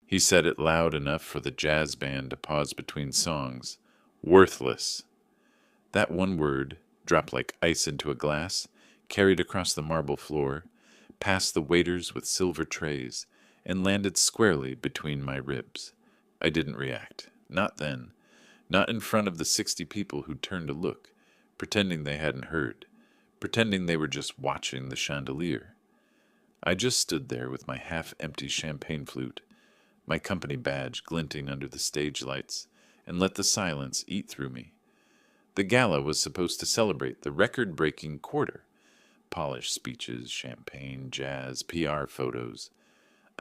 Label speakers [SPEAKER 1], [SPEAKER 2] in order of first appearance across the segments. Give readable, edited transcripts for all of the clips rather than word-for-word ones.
[SPEAKER 1] He said it loud enough for the jazz band to pause between songs. Worthless. That one word, dropped like ice into a glass, carried across the marble floor, past the waiters with silver trays, and landed squarely between my ribs. I didn't react. Not then. Not in front of the 60 people who turned to look, pretending they hadn't heard, pretending they were just watching the chandelier. I just stood there with my half-empty champagne flute, my company badge glinting under the stage lights, and let the silence eat through me. The gala was supposed to celebrate the record-breaking quarter. Polished speeches, champagne, jazz, PR photos.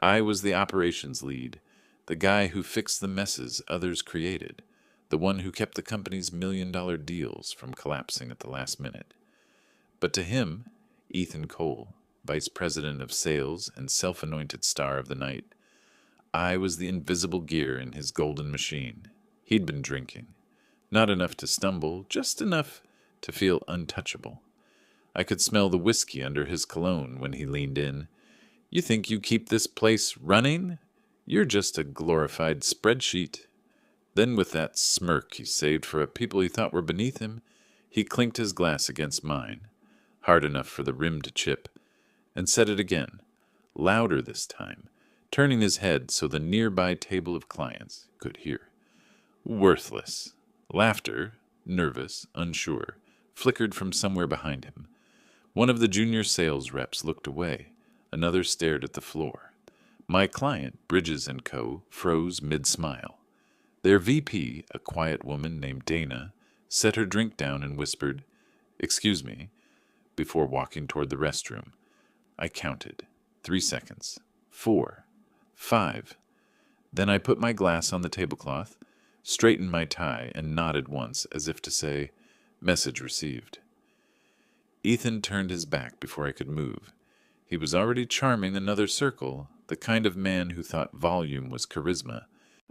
[SPEAKER 1] I was the operations lead, the guy who fixed the messes others created, the one who kept the company's million-dollar deals from collapsing at the last minute. But to him, Ethan Cole, vice president of sales and self-anointed star of the night, I was the invisible gear in his golden machine. He'd been drinking. Not enough to stumble, just enough to feel untouchable. I could smell the whiskey under his cologne when he leaned in. You think you keep this place running? You're just a glorified spreadsheet. Then with that smirk he saved for a people he thought were beneath him, he clinked his glass against mine, hard enough for the rim to chip, and said it again, louder this time, turning his head so the nearby table of clients could hear. Worthless. Laughter, nervous, unsure, flickered from somewhere behind him. One of the junior sales reps looked away. Another stared at the floor. My client, Bridges & Co., froze mid-smile. Their VP, a quiet woman named Dana, set her drink down and whispered, "Excuse me," before walking toward the restroom. I counted. 3 seconds. 4. 5. Then I put my glass on the tablecloth, straightened my tie, and nodded once as if to say, "Message received." Ethan turned his back before I could move. He was already charming another circle, the kind of man who thought volume was charisma.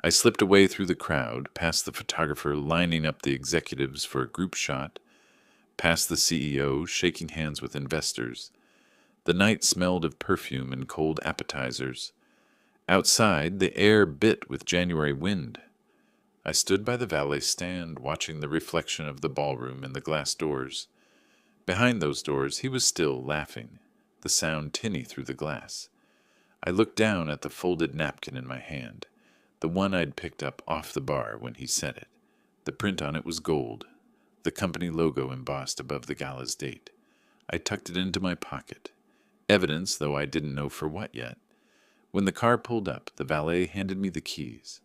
[SPEAKER 1] I slipped away through the crowd, past the photographer lining up the executives for a group shot, past the CEO shaking hands with investors. The night smelled of perfume and cold appetizers. Outside, the air bit with January wind. I stood by the valet stand, watching the reflection of the ballroom in the glass doors. Behind those doors, he was still laughing, the sound tinny through the glass. I looked down at the folded napkin in my hand, the one I'd picked up off the bar when he said it. The print on it was gold, the company logo embossed above the gala's date. I tucked it into my pocket, evidence though I didn't know for what yet. When the car pulled up, the valet handed me the keys.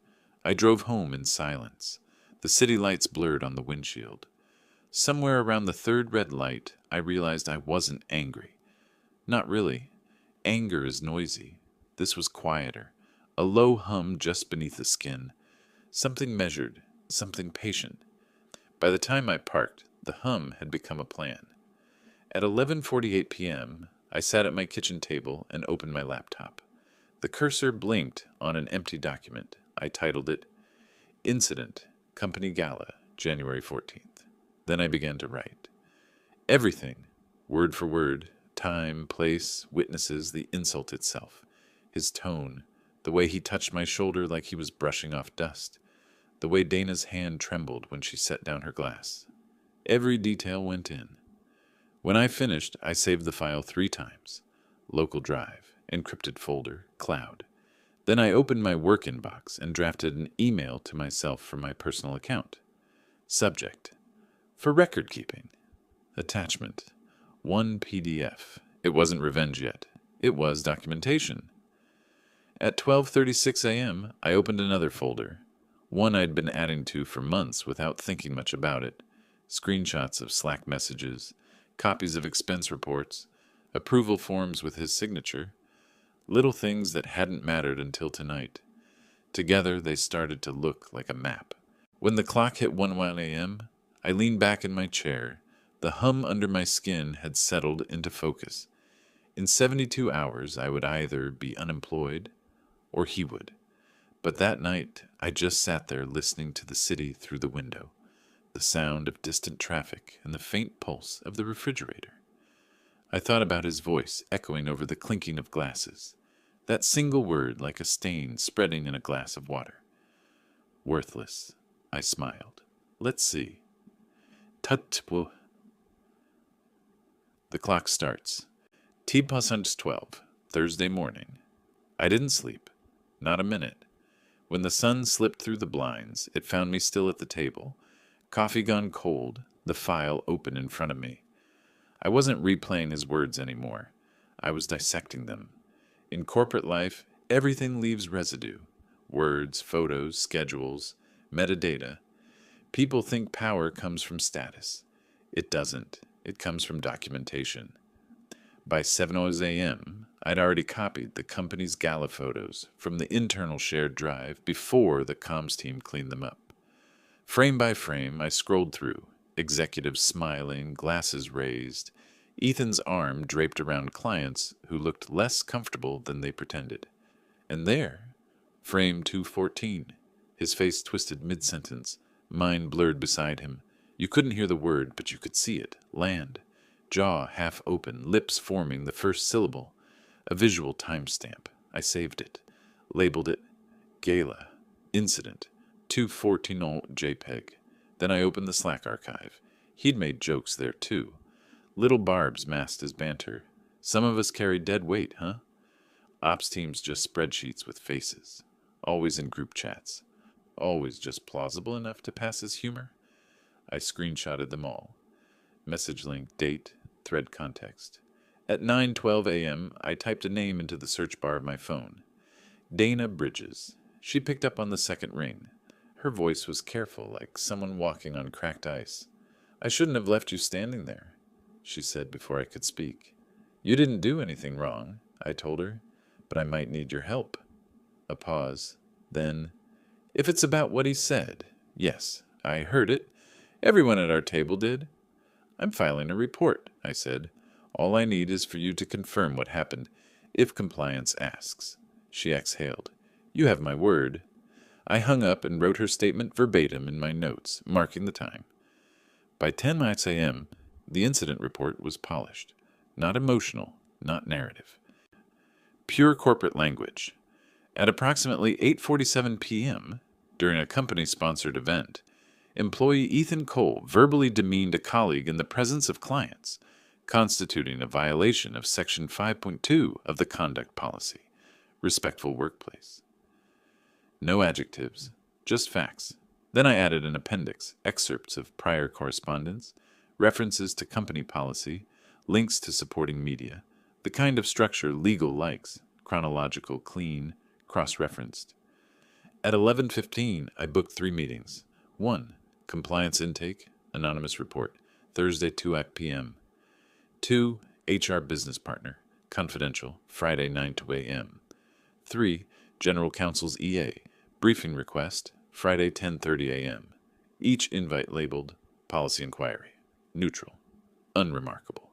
[SPEAKER 1] I drove home in silence. The city lights blurred on the windshield. Somewhere around the third red light, I realized I wasn't angry. Not really. Anger is noisy. This was quieter. A low hum just beneath the skin. Something measured, something patient. By the time I parked, the hum had become a plan. At 11:48 p.m., I sat at my kitchen table and opened my laptop. The cursor blinked on an empty document. I titled it, Incident, Company Gala, January 14th. Then I began to write. Everything, word for word, time, place, witnesses, the insult itself, his tone, the way he touched my shoulder like he was brushing off dust, the way Dana's hand trembled when she set down her glass. Every detail went in. When I finished, I saved the file 3 times. Local drive, encrypted folder, cloud. Then I opened my work inbox and drafted an email to myself from my personal account. Subject: for record keeping. Attachment: 1 PDF. It wasn't revenge yet. It was documentation. At 12:36 a.m., I opened another folder, one I'd been adding to for months without thinking much about it. Screenshots of Slack messages, copies of expense reports, approval forms with his signature, little things that hadn't mattered until tonight. Together, they started to look like a map. When the clock hit 1:01 a.m., I leaned back in my chair. The hum under my skin had settled into focus. In 72 hours, I would either be unemployed or he would. But that night, I just sat there listening to the city through the window, the sound of distant traffic and the faint pulse of the refrigerator. I thought about his voice echoing over the clinking of glasses, That single word like a stain spreading in a glass of water. Worthless. I smiled. Let's see. Tutwo. The clock starts. T plus 12. Thursday morning. I didn't sleep. Not a minute. When the sun slipped through the blinds, it found me still at the table. Coffee gone cold, the file open in front of me. I wasn't replaying his words anymore. I was dissecting them. In corporate life, everything leaves residue. Words, photos, schedules, metadata. People think power comes from status. It doesn't. It comes from documentation. By 7:00 a.m., I'd already copied the company's Gala photos from the internal shared drive before the comms team cleaned them up. Frame by frame, I scrolled through, executives smiling, glasses raised, Ethan's arm draped around clients who looked less comfortable than they pretended. And there, frame 214, his face twisted mid-sentence, mind blurred beside him. You couldn't hear the word, but you could see it, land. Jaw half open, lips forming the first syllable. A visual timestamp. I saved it. Labeled it Gala. Incident. 214 JPEG. Then I opened the Slack archive. He'd made jokes there, too. Little barbs masked his banter. Some of us carry dead weight, huh? Ops teams just spreadsheets with faces. Always in group chats. Always just plausible enough to pass as humor. I screenshotted them all. Message link, date, thread context. At 9:12 a.m., I typed a name into the search bar of my phone. Dana Bridges. She picked up on the second ring. Her voice was careful, like someone walking on cracked ice. I shouldn't have left you standing there, she said before I could speak. You didn't do anything wrong, I told her, but I might need your help. A pause. Then, if it's about what he said, yes, I heard it. Everyone at our table did. I'm filing a report, I said. All I need is for you to confirm what happened, if compliance asks. She exhaled. You have my word. I hung up and wrote her statement verbatim in my notes, marking the time. By 10 a.m., the incident report was polished. Not emotional, not narrative. Pure corporate language. At approximately 8:47 p.m., during a company-sponsored event, employee Ethan Cole verbally demeaned a colleague in the presence of clients, constituting a violation of Section 5.2 of the Conduct Policy, Respectful Workplace. No adjectives, just facts. Then I added an appendix, excerpts of prior correspondence, references to company policy, links to supporting media, the kind of structure legal likes, chronological, clean, cross-referenced. At 11:15, I booked 3 meetings. 1. Compliance intake, anonymous report, Thursday 2 p.m. 2. HR business partner, confidential, Friday 9 a.m. 3. General counsel's EA, briefing request, Friday 10:30 a.m. Each invite labeled policy inquiry, neutral, unremarkable.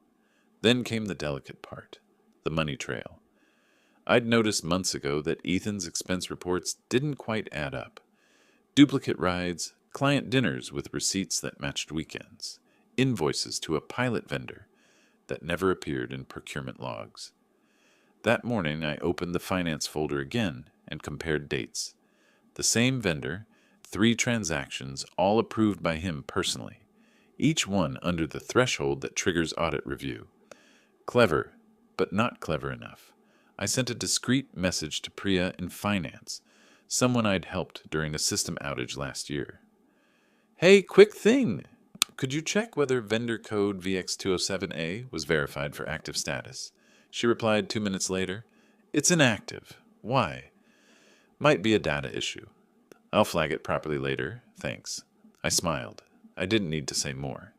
[SPEAKER 1] Then came the delicate part, the money trail. I'd noticed months ago that Ethan's expense reports didn't quite add up. Duplicate rides, client dinners with receipts that matched weekends, invoices to a pilot vendor that never appeared in procurement logs. That morning, I opened the finance folder again and compared dates. The same vendor, 3 transactions, all approved by him personally, each one under the threshold that triggers audit review. Clever, but not clever enough. I sent a discreet message to Priya in finance, someone I'd helped during a system outage last year. Hey, quick thing! Could you check whether vendor code VX207A was verified for active status? She replied 2 minutes later, It's inactive. Why? Might be a data issue. I'll flag it properly later, thanks. I smiled. I didn't need to say more.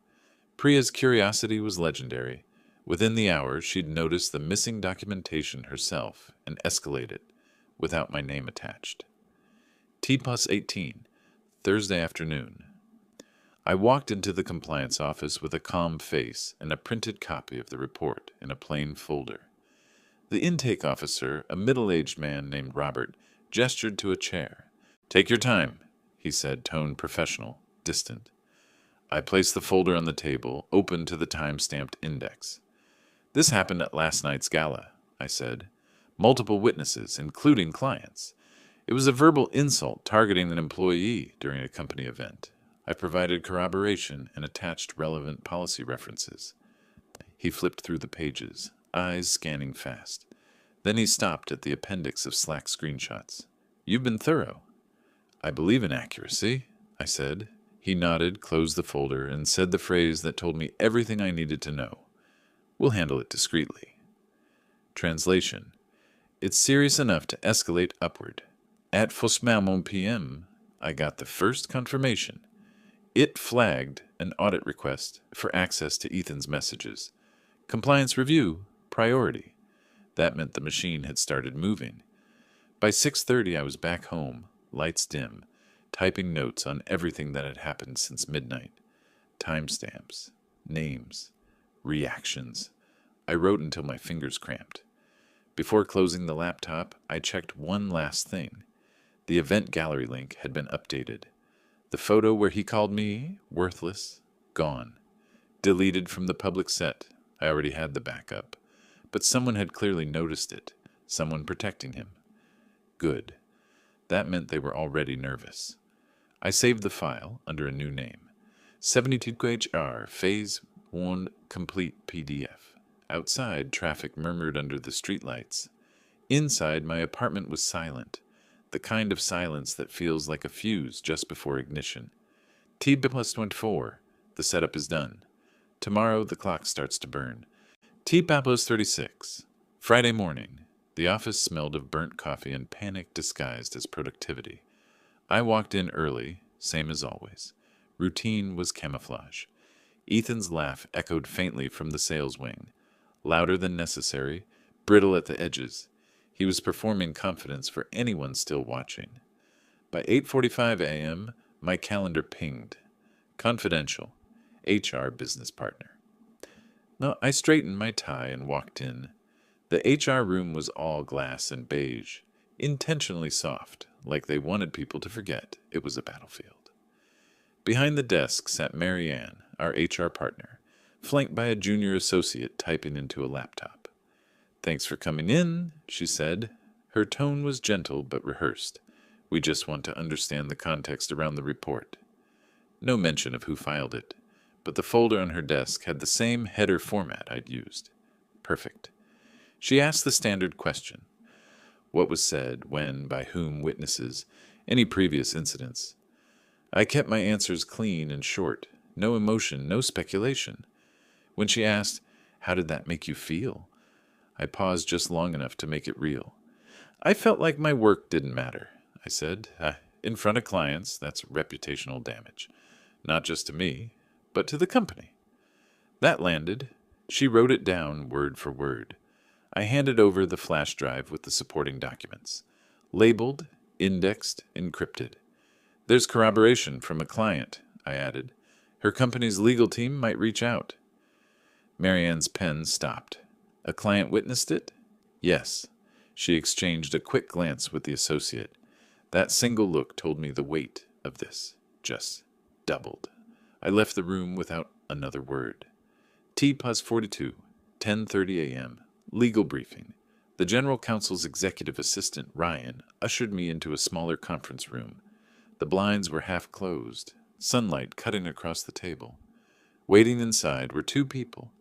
[SPEAKER 1] Priya's curiosity was legendary. Within the hour, she'd noticed the missing documentation herself and escalated, without my name attached. T plus 18, Thursday afternoon. I walked into the compliance office with a calm face and a printed copy of the report in a plain folder. The intake officer, a middle-aged man named Robert, gestured to a chair. Take your time, he said, tone professional, distant. I placed the folder on the table, open to the time-stamped index. This happened at last night's gala, I said. multiple witnesses, including clients. It was a verbal insult targeting an employee during a company event. I provided corroboration and attached relevant policy references. He flipped through the pages, eyes scanning fast. Then he stopped at the appendix of Slack screenshots. "You've been thorough." "I believe in accuracy," I said. He nodded, closed the folder, and said the phrase that told me everything I needed to know. "We'll handle it discreetly." Translation: It's serious enough to escalate upward. At Fosmamon PM, I got the first confirmation. It flagged an audit request for access to Ethan's messages. Compliance review, priority. That meant the machine had started moving. By 6:30 I was back home, lights dim, typing notes on everything that had happened since midnight. Timestamps, names, reactions. I wrote until my fingers cramped. Before closing the laptop, I checked one last thing. The event gallery link had been updated. The photo where he called me worthless, gone. Deleted from the public set. I already had the backup. But someone had clearly noticed it. Someone protecting him. Good. That meant they were already nervous. I saved the file under a new name. 72HR Phase 1 Complete PDF. Outside, traffic murmured under the streetlights. Inside, my apartment was silent. The kind of silence that feels like a fuse just before ignition. T+24. The setup is done. Tomorrow, the clock starts to burn. T+36. Friday morning. The office smelled of burnt coffee and panic disguised as productivity. I walked in early, same as always. Routine was camouflage. Ethan's laugh echoed faintly from the sales wing. Louder than necessary, brittle at the edges. He was performing confidence for anyone still watching. By 8:45 a.m., my calendar pinged. Confidential. HR business partner. No, I straightened my tie and walked in. The HR room was all glass and beige, intentionally soft, like they wanted people to forget it was a battlefield. Behind the desk sat Mary Ann, our HR partner, flanked by a junior associate typing into a laptop. "Thanks for coming in," she said. Her tone was gentle but rehearsed. "We just want to understand the context around the report." No mention of who filed it, but the folder on her desk had the same header format I'd used. Perfect. She asked the standard question. What was said, when, by whom, witnesses, any previous incidents. I kept my answers clean and short, no emotion, no speculation. When she asked, "How did that make you feel?" I paused just long enough to make it real. "I felt like my work didn't matter," I said. In front of clients, that's reputational damage. Not just to me, but to the company." That landed. She wrote it down word for word. I handed over the flash drive with the supporting documents. Labeled, indexed, encrypted. "There's corroboration from a client," I added. "Her company's legal team might reach out." Marianne's pen stopped. "A client witnessed it?" "Yes." She exchanged a quick glance with the associate. That single look told me the weight of this just doubled. I left the room without another word. T+42, 10:30 a.m., legal briefing. The general counsel's executive assistant, Ryan, ushered me into a smaller conference room. The blinds were half closed, sunlight cutting across the table. Waiting inside were two people,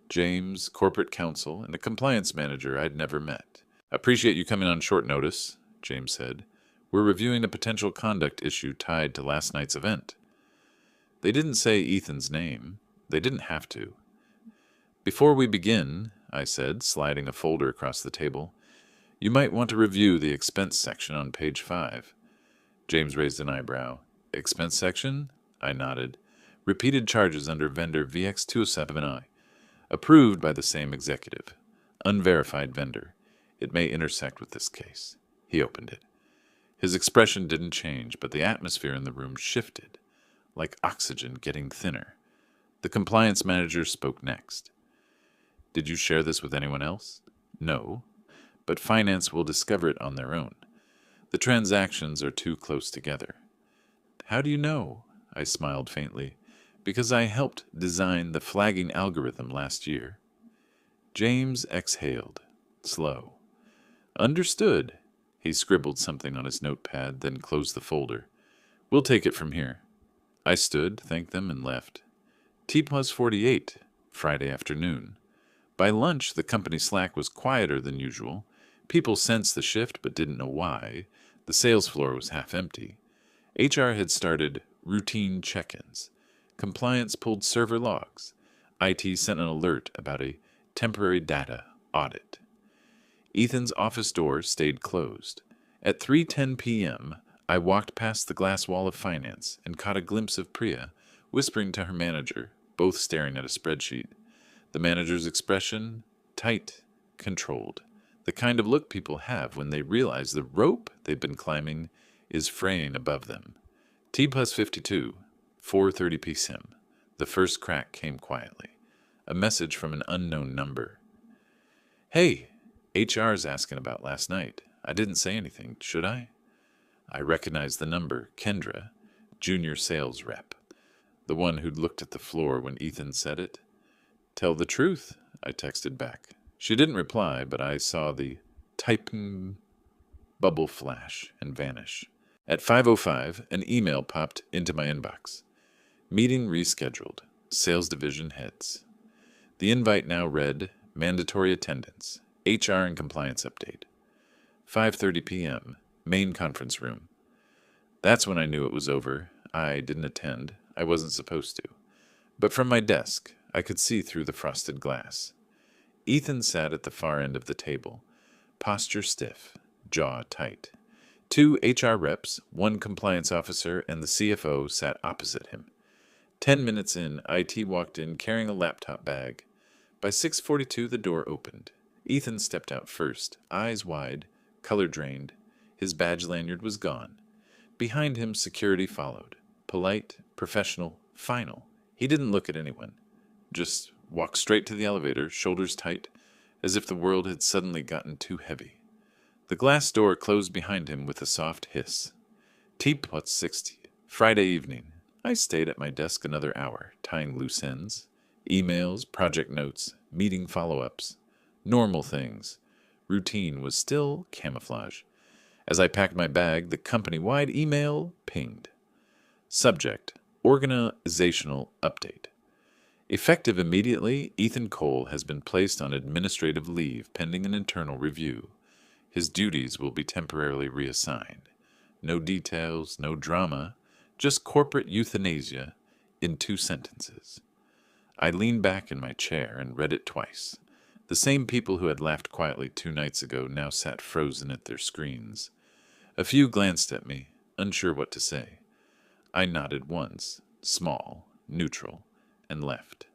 [SPEAKER 1] James, corporate counsel, and a compliance manager I'd never met. "Appreciate you coming on short notice," James said. "We're reviewing a potential conduct issue tied to last night's event." They didn't say Ethan's name. They didn't have to. "Before we begin," I said, sliding a folder across the table, "you might want to review the expense section on page 5. James raised an eyebrow. "Expense section?" I nodded. "Repeated charges under vendor VX207I. Approved by the same executive. Unverified vendor. It may intersect with this case." He opened it. His expression didn't change, but the atmosphere in the room shifted, like oxygen getting thinner. The compliance manager spoke next. "Did you share this with anyone else?" "No, but finance will discover it on their own. The transactions are too close together." "How do you know?" I smiled faintly. "Because I helped design the flagging algorithm last year." James exhaled, slow. Understood. He scribbled something on his notepad, then closed the folder. We'll take it from here. I stood, thanked them, and left. T+48, Friday afternoon. By lunch, the company Slack was quieter than usual. People sensed the shift but didn't know why. The sales floor was half empty. HR had started routine check-ins. Compliance pulled server logs. IT sent an alert about a temporary data audit. Ethan's office door stayed closed. At 3:10 p.m., I walked past the glass wall of finance and caught a glimpse of Priya, whispering to her manager, both staring at a spreadsheet. The manager's expression, tight, controlled. The kind of look people have when they realize the rope they've been climbing is fraying above them. T+52, 4:30 p.m. The first crack came quietly. A message from an unknown number. Hey, HR's asking about last night. I didn't say anything, should I? I recognized the number, Kendra, junior sales rep. The one who'd looked at the floor when Ethan said it. Tell the truth, I texted back. She didn't reply, but I saw the typing bubble flash and vanish. At 5:05, an email popped into my inbox. Meeting rescheduled. Sales division heads. The invite now read, mandatory attendance, HR and compliance update. 5:30 p.m., main conference room. That's when I knew it was over. I didn't attend. I wasn't supposed to. But from my desk, I could see through the frosted glass. Ethan sat at the far end of the table, posture stiff, jaw tight. 2 HR reps, 1 compliance officer, and the CFO sat opposite him. 10 minutes in, IT walked in carrying a laptop bag. By 6:42, the door opened. Ethan stepped out first, eyes wide, color drained. His badge lanyard was gone. Behind him, security followed. Polite, professional, final. He didn't look at anyone. Just walked straight to the elevator, shoulders tight, as if the world had suddenly gotten too heavy. The glass door closed behind him with a soft hiss. T+60, Friday evening. I stayed at my desk another hour, tying loose ends. Emails, project notes, meeting follow-ups. Normal things. Routine was still camouflage. As I packed my bag, the company-wide email pinged. Subject, organizational update. Effective immediately, Ethan Cole has been placed on administrative leave pending an internal review. His duties will be temporarily reassigned. No details, no drama, just corporate euthanasia in 2 sentences. I leaned back in my chair and read it twice. The same people who had laughed quietly 2 nights ago now sat frozen at their screens. A few glanced at me, unsure what to say. I nodded once, small, neutral, and left.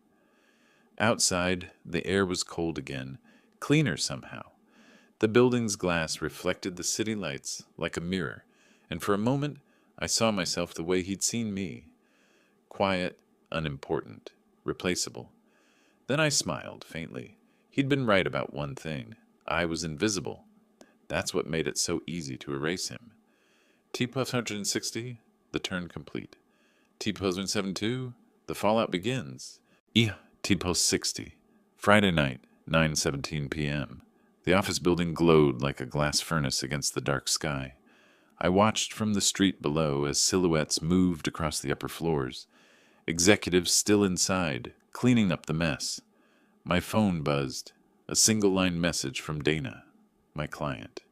[SPEAKER 1] Outside, the air was cold again, cleaner somehow. The building's glass reflected the city lights like a mirror, and for a moment I saw myself the way he'd seen me. Quiet, unimportant, replaceable. Then I smiled faintly. He'd been right about one thing. I was invisible. That's what made it so easy to erase him. T+160, the turn complete. T+172, the fallout begins. T+60, Friday night, 9:17 p.m. The office building glowed like a glass furnace against the dark sky. I watched from the street below as silhouettes moved across the upper floors. Executives still inside, cleaning up the mess. My phone buzzed. A single-line message from Dana, my client.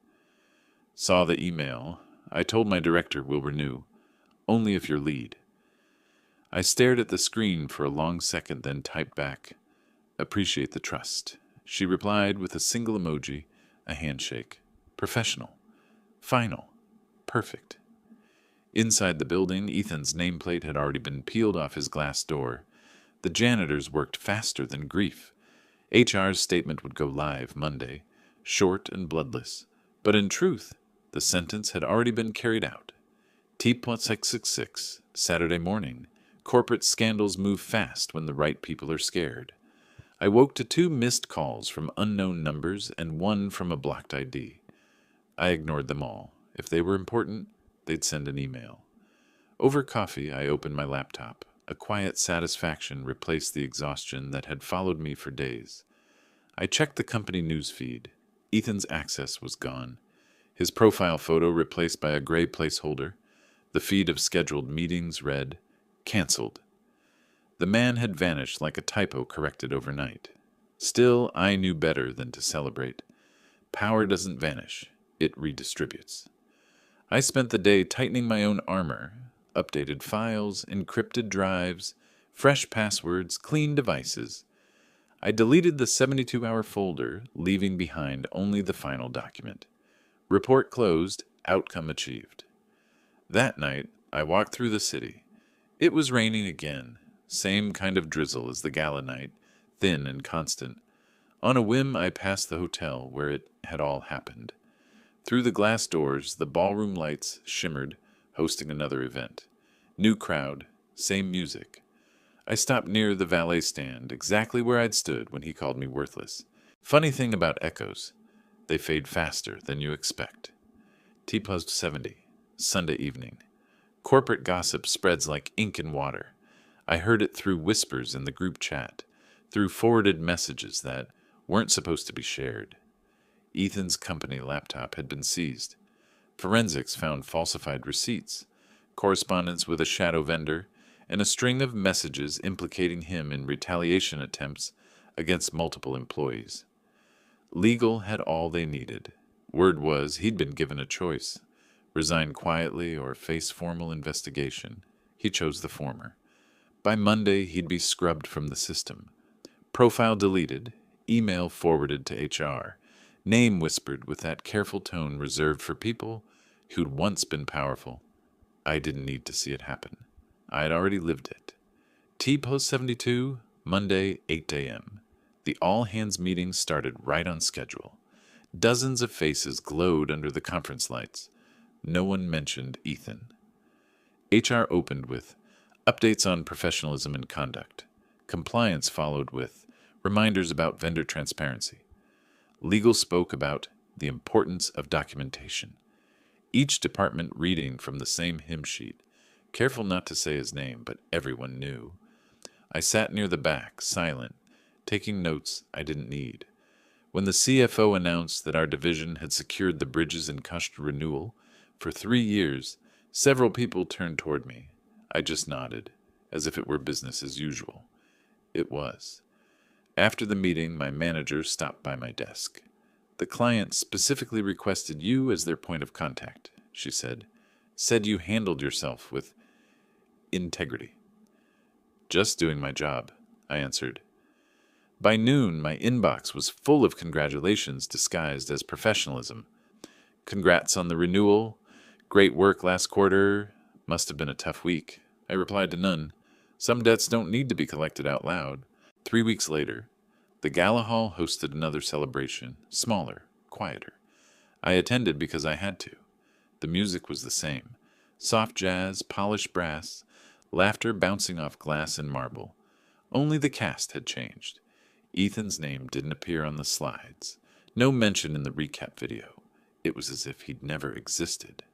[SPEAKER 1] Saw the email. I told my director we'll renew. Only if you're lead. I stared at the screen for a long second, then typed back, appreciate the trust. She replied with a single emoji, a handshake. Professional. Final. Perfect. Inside the building, Ethan's nameplate had already been peeled off his glass door. The janitors worked faster than grief. HR's statement would go live Monday, short and bloodless. But in truth, the sentence had already been carried out. T+666, Saturday morning. Corporate scandals move fast when the right people are scared. I woke to 2 missed calls from unknown numbers and 1 from a blocked ID. I ignored them all. If they were important, they'd send an email. Over coffee, I opened my laptop. A quiet satisfaction replaced the exhaustion that had followed me for days. I checked the company news feed. Ethan's access was gone. His profile photo replaced by a gray placeholder. The feed of scheduled meetings read, "Cancelled." The man had vanished like a typo corrected overnight. Still, I knew better than to celebrate. Power doesn't vanish, it redistributes. I spent the day tightening my own armor, updated files, encrypted drives, fresh passwords, clean devices. I deleted the 72-hour folder, leaving behind only the final document. Report closed, outcome achieved. That night, I walked through the city. It was raining again, same kind of drizzle as the Gala night, thin and constant. On a whim, I passed the hotel where it had all happened. Through the glass doors, the ballroom lights shimmered, hosting another event. New crowd, same music. I stopped near the valet stand, exactly where I'd stood when he called me worthless. Funny thing about echoes, they fade faster than you expect. T+70, Sunday evening. Corporate gossip spreads like ink in water. I heard it through whispers in the group chat, through forwarded messages that weren't supposed to be shared. Ethan's company laptop had been seized. Forensics found falsified receipts, correspondence with a shadow vendor, and a string of messages implicating him in retaliation attempts against multiple employees. Legal had all they needed. Word was he'd been given a choice: resign quietly or face formal investigation. He chose the former. By Monday, he'd be scrubbed from the system. Profile deleted, email forwarded to HR, name whispered with that careful tone reserved for people who'd once been powerful. I didn't need to see it happen. I'd already lived it. T+72, Monday, 8 a.m. The all-hands meeting started right on schedule. Dozens of faces glowed under the conference lights. No one mentioned Ethan. HR opened with updates on professionalism and conduct. Compliance followed with reminders about vendor transparency. Legal spoke about the importance of documentation. Each department reading from the same hymn sheet. Careful not to say his name, but everyone knew. I sat near the back, silent, taking notes I didn't need. When the CFO announced that our division had secured the Bridges and Custer renewal for 3 years, several people turned toward me. I just nodded, as if it were business as usual. It was. After the meeting, my manager stopped by my desk. "The client specifically requested you as their point of contact," she said. "Said you handled yourself with integrity." "Just doing my job," I answered. By noon, my inbox was full of congratulations disguised as professionalism. "Congrats on the renewal. Great work last quarter. Must have been a tough week." I replied to none. Some debts don't need to be collected out loud. 3 weeks later, the Gala Hall hosted another celebration, smaller, quieter. I attended because I had to. The music was the same. Soft jazz, polished brass, laughter bouncing off glass and marble. Only the cast had changed. Ethan's name didn't appear on the slides. No mention in the recap video. It was as if he'd never existed.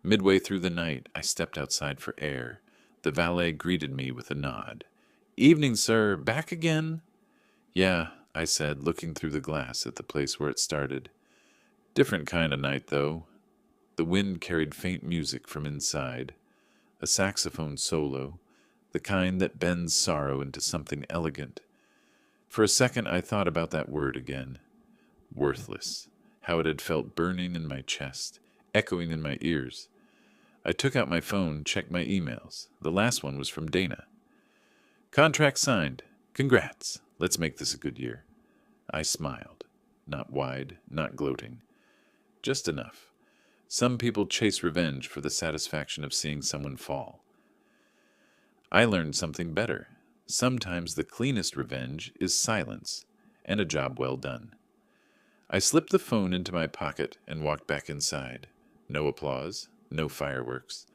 [SPEAKER 1] Midway through the night, I stepped outside for air. The valet greeted me with a nod. "Evening, sir. Back again?" "Yeah," I said, looking through the glass at the place where it started. Different kind of night, though. The wind carried faint music from inside. A saxophone solo, the kind that bends sorrow into something elegant. For a second I thought about that word again. Worthless. How it had felt burning in my chest, echoing in my ears. I took out my phone, checked my emails. The last one was from Dana. "Contract signed. Congrats. Let's make this a good year." I smiled. Not wide, not gloating. Just enough. Some people chase revenge for the satisfaction of seeing someone fall. I learned something better. Sometimes the cleanest revenge is silence, and a job well done. I slipped the phone into my pocket and walked back inside. No applause, no fireworks.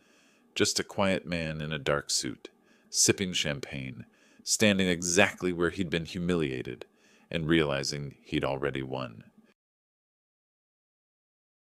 [SPEAKER 1] Just a quiet man in a dark suit, sipping champagne, standing exactly where he'd been humiliated, and realizing he'd already won.